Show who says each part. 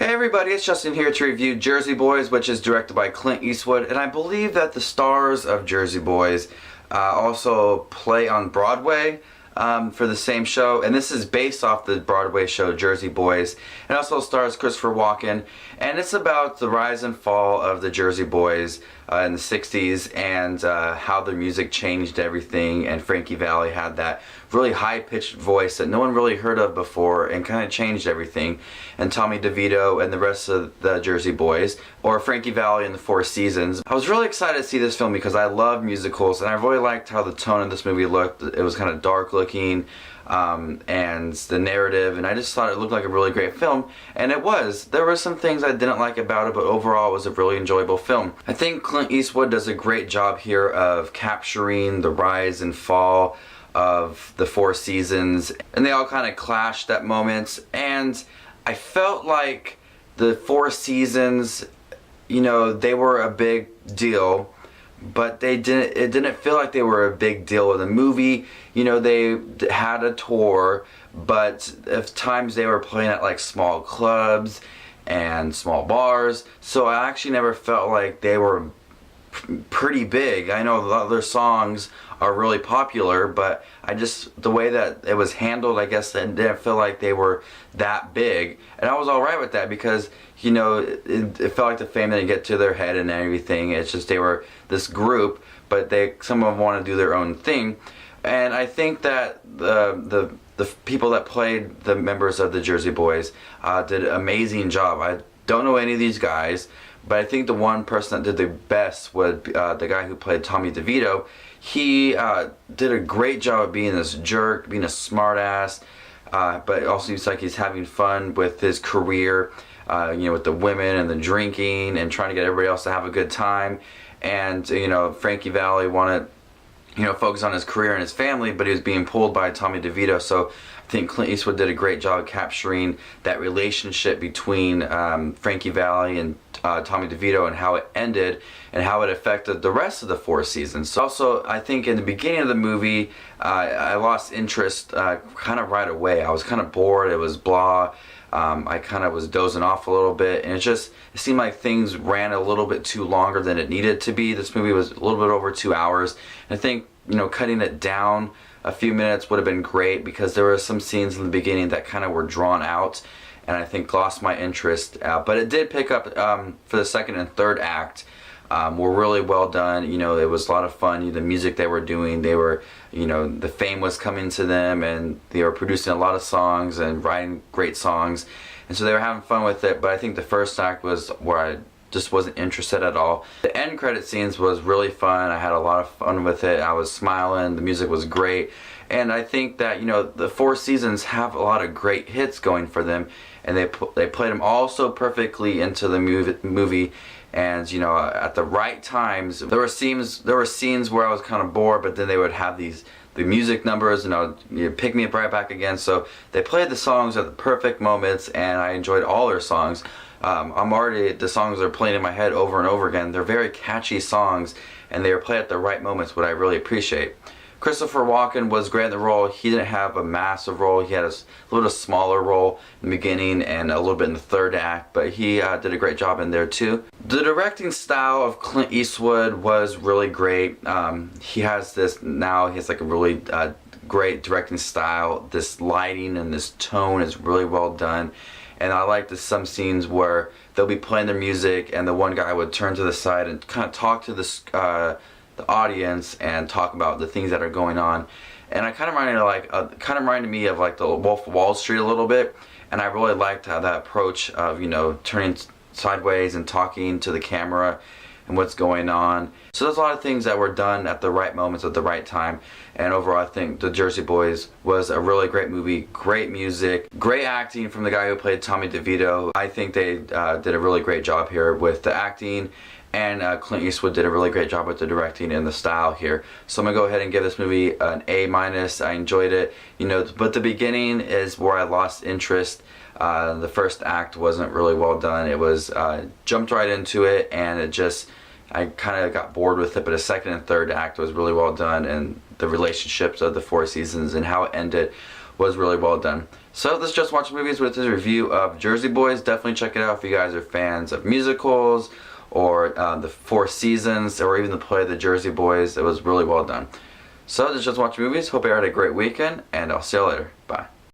Speaker 1: Hey everybody, it's Justin here to review Jersey Boys, which is directed by Clint Eastwood, and I believe that the stars of Jersey Boys also play on Broadway for the same show, and this is based off the Broadway show Jersey Boys. It also stars Christopher Walken, and it's about the rise and fall of the Jersey Boys in the 60s and how their music changed everything, and Frankie Valli had that really high-pitched voice that no one really heard of before and kind of changed everything, and Tommy DeVito and the rest of the Jersey Boys, or Frankie Valli in the Four Seasons. I was really excited to see this film because I love musicals, and I really liked how the tone of this movie looked. It was kind of dark looking, and the narrative, and I just thought it looked like a really great film, and it was. There were some things I didn't like about it, but overall it was a really enjoyable film. I think Clint Eastwood does a great job here of capturing the rise and fall of the Four Seasons, and they all kind of clashed at moments, and I felt like the Four Seasons, you know, they were a big deal, but it didn't feel like they were a big deal in the movie. You know, they had a tour, but at times they were playing at like small clubs and small bars, so I actually never felt like they were pretty big. I know a lot of their songs are really popular, but the way that it was handled, I guess it didn't feel like they were that big, and I was alright with that because, you know, it felt like the fame didn't get to their head and everything. It's just they were this group, but some of them want to do their own thing, and I think that the people that played the members of the Jersey Boys did an amazing job. I don't know any of these guys, but I think the one person that did the best was the guy who played Tommy DeVito. He did a great job of being this jerk, being a smartass, but it also seems like he's having fun with his career, you know, with the women and the drinking and trying to get everybody else to have a good time. And, you know, Frankie Valli wanted, you know, focus on his career and his family, but he was being pulled by Tommy DeVito. So I think Clint Eastwood did a great job of capturing that relationship between Frankie Valli and Tommy DeVito, and how it ended and how it affected the rest of the Four Seasons. So also, I think in the beginning of the movie, I lost interest kind of right away. I was kind of bored. It was blah. I kind of was dozing off a little bit, and it seemed like things ran a little bit too longer than it needed to be. This movie was a little bit over 2 hours, and I think, you know, cutting it down a few minutes would have been great, because there were some scenes in the beginning that kind of were drawn out, and I think lost my interest. But it did pick up for the second and third act. Were really well done. You know, it was a lot of fun. The music they were doing, you know, the fame was coming to them, and they were producing a lot of songs and writing great songs, and so they were having fun with it. But I think the first act was where I just wasn't interested at all. The end credit scenes was really fun. I had a lot of fun with it. I was smiling. The music was great, and I think that, you know, the Four Seasons have a lot of great hits going for them, and they played them all so perfectly into the movie. And, you know, at the right times, there were scenes where I was kind of bored, but then they would have the music numbers, and you'd pick me up right back again. So they played the songs at the perfect moments, and I enjoyed all their songs. The songs are playing in my head over and over again. They're very catchy songs, and they were played at the right moments, what I really appreciate. Christopher Walken was great in the role. He didn't have a massive role. He had a little smaller role in the beginning and a little bit in the third act, but he did a great job in there too. The directing style of Clint Eastwood was really great. He has like a really great directing style. This lighting and this tone is really well done. And I like some scenes where they'll be playing their music, and the one guy would turn to the side and kind of talk to the audience and talk about the things that are going on, and it kind of reminded me of like the Wolf of Wall Street a little bit, and I really liked how that approach of, you know, turning sideways and talking to the camera and what's going on. So there's a lot of things that were done at the right moments at the right time, and overall I think The Jersey Boys was a really great movie. Great music, great acting from the guy who played Tommy DeVito. I think they did a really great job here with the acting, and Clint Eastwood did a really great job with the directing and the style here. So I'm gonna go ahead and give this movie an A-. I enjoyed it, you know, but the beginning is where I lost interest. The first act wasn't really well done. It was jumped right into it, and I kind of got bored with it. But the second and third act was really well done, and the relationships of the Four Seasons and how it ended was really well done. So this is Just Watch Movies with his review of Jersey Boys. Definitely check it out if you guys are fans of musicals or the Four Seasons or even the play The Jersey Boys. It was really well done. So this is Just Watch Movies. Hope you had a great weekend, and I'll see you later. Bye.